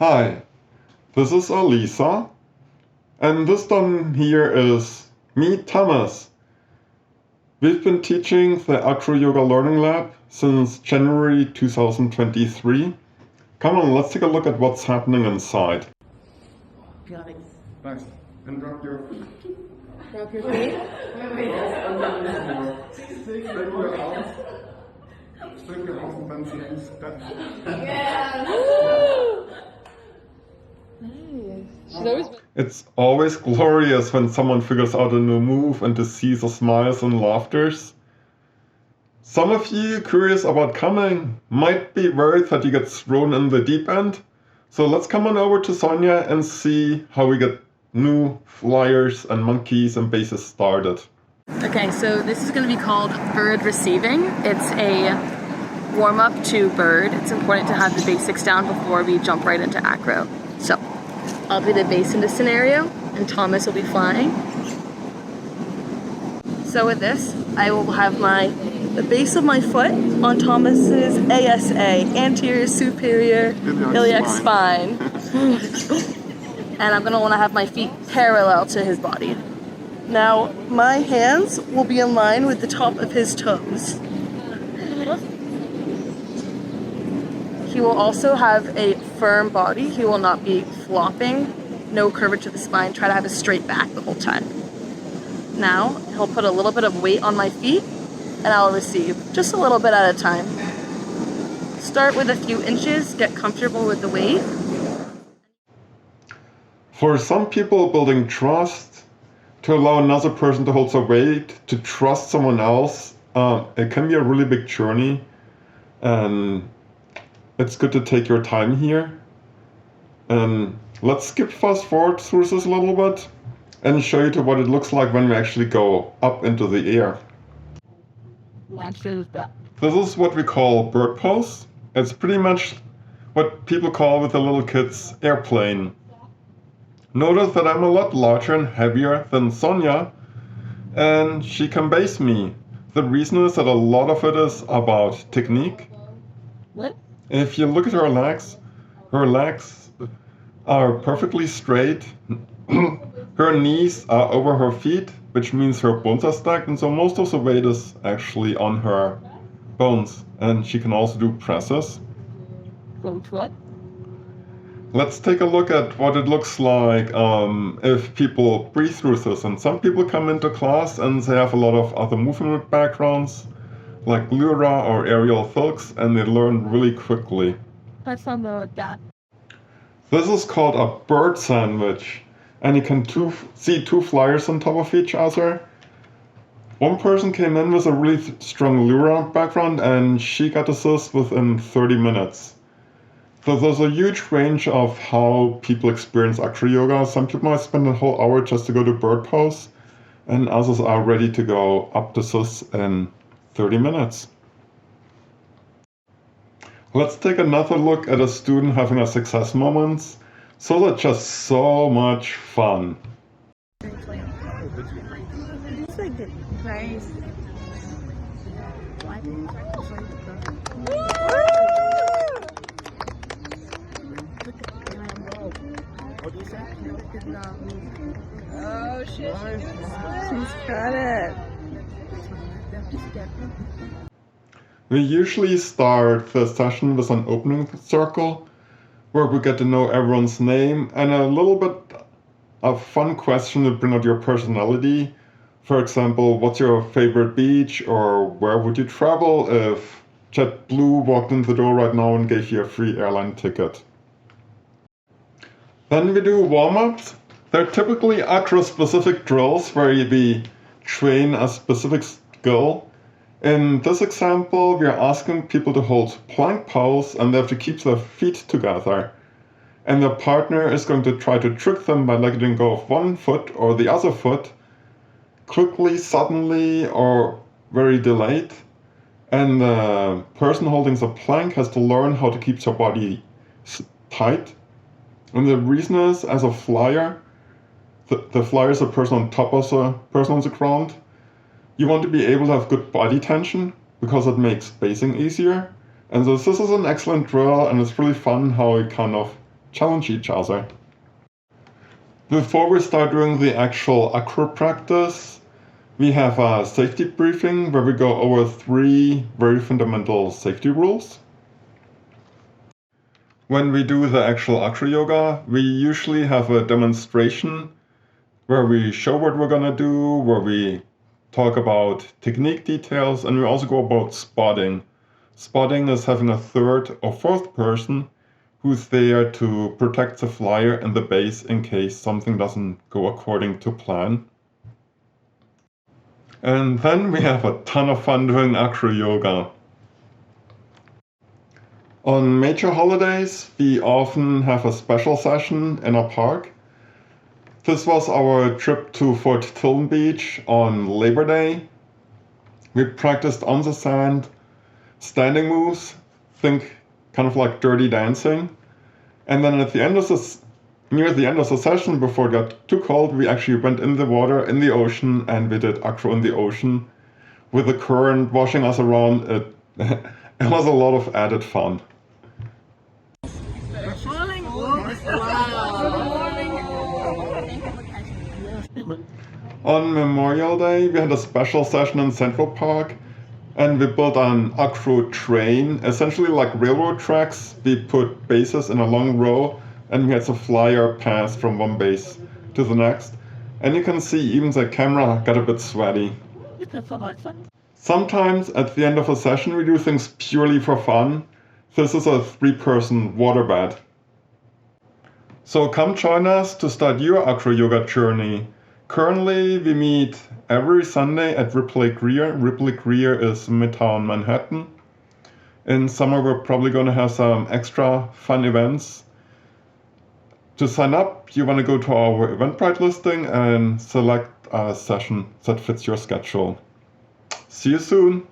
Hi, this is Alisa, and this down here is me, Thomas. We've been teaching the Acroyoga Learning Lab since January 2023. Come on, let's take a look at what's happening inside. Got it. Nice. And drop your feet. Drop your feet. Stick your arms. Stick your arms and then step. It's always glorious when someone figures out a new move and to see the smiles and laughters. Some of you curious about coming might be worried that you get thrown in the deep end. So let's come on over to Sonia and see how we get new flyers and monkeys and bases started. Okay, so this is going to be called bird receiving. It's a warm-up to bird. It's important to have the basics down before we jump right into acro. So I'll be the base in this scenario, and Thomas will be flying. So with this, I will have the base of my foot on Thomas's ASA, anterior superior iliac spine. And I'm going to want to have my feet parallel to his body. Now, my hands will be in line with the top of his toes. He will also have a firm body. He will not be flopping, no curvature to the spine. Try to have a straight back the whole time. Now, he'll put a little bit of weight on my feet, and I'll receive just a little bit at a time. Start with a few inches, get comfortable with the weight. For some people, building trust, to allow another person to hold the weight, to trust someone else, it can be a really big journey. And it's good to take your time here. And let's skip fast forward through this a little bit and show you to what it looks like when we actually go up into the air. This is what we call bird pose. It's pretty much what people call with the little kids airplane. Notice that I'm a lot larger and heavier than Sonia, and she can base me. The reason is that a lot of it is about technique. What? If you look at her legs are perfectly straight. Her knees are over her feet, which means her bones are stacked, and so most of the weight is actually on her bones. And she can also do presses. What? Let's take a look at what it looks like if people breathe through this. And some people come into class and they have a lot of other movement backgrounds, like Lyra or aerial filks, and they learn really quickly. Let's unload that. This is called a bird sandwich, and you can see two flyers on top of each other. One person came in with a really strong Lyra background, and she got assist within 30 minutes. So there's a huge range of how people experience acroyoga. Some people might spend a whole hour just to go to bird pose, and others are ready to go up to this in 30 minutes. Let's take another look at a student having a success moment. So that's just so much fun. Oh shit, she's got it. We usually start the session with an opening circle where we get to know everyone's name and a little bit of fun question to bring out your personality. For example, what's your favorite beach, or where would you travel if JetBlue walked in the door right now and gave you a free airline ticket. Then we do warm-ups. They're typically acro-specific drills where we train a specific skill. In this example, we are asking people to hold plank pose and they have to keep their feet together. And the partner is going to try to trick them by letting go of one foot or the other foot, quickly, suddenly, or very delayed. And the person holding the plank has to learn how to keep their body tight. And the reason is, as a flyer, the flyer is a person on top of the person on the ground. You want to be able to have good body tension because it makes spacing easier. And so this is an excellent drill, and it's really fun how it kind of challenge each other. Before we start doing the actual acro practice, we have a safety briefing where we go over 3 very fundamental safety rules. When we do the actual acroyoga, we usually have a demonstration where we show what we're gonna do, where we talk about technique details, and we also go about spotting. Spotting is having a third or fourth person who's there to protect the flyer and the base in case something doesn't go according to plan. And then we have a ton of fun doing acroyoga. On major holidays, we often have a special session in a park. This was our trip to Fort Tilton Beach on Labor Day. We practiced on the sand, standing moves, think kind of like dirty dancing. And then at the end of near the end of the session, before it got too cold, we actually went in the water, in the ocean, and we did acro in the ocean with the current washing us around. It was a lot of added fun. On Memorial Day, we had a special session in Central Park, and we built an acro train, essentially like railroad tracks. We put bases in a long row, and we had the flyer pass from one base to the next. And you can see even the camera got a bit sweaty. Sometimes at the end of a session, we do things purely for fun. This is a 3-person waterbed. So come join us to start your acroyoga journey. Currently, we meet every Sunday at Ripley Greer. Ripley Greer is Midtown Manhattan. In summer, we're probably going to have some extra fun events. To sign up, you want to go to our Eventbrite listing and select a session that fits your schedule. See you soon!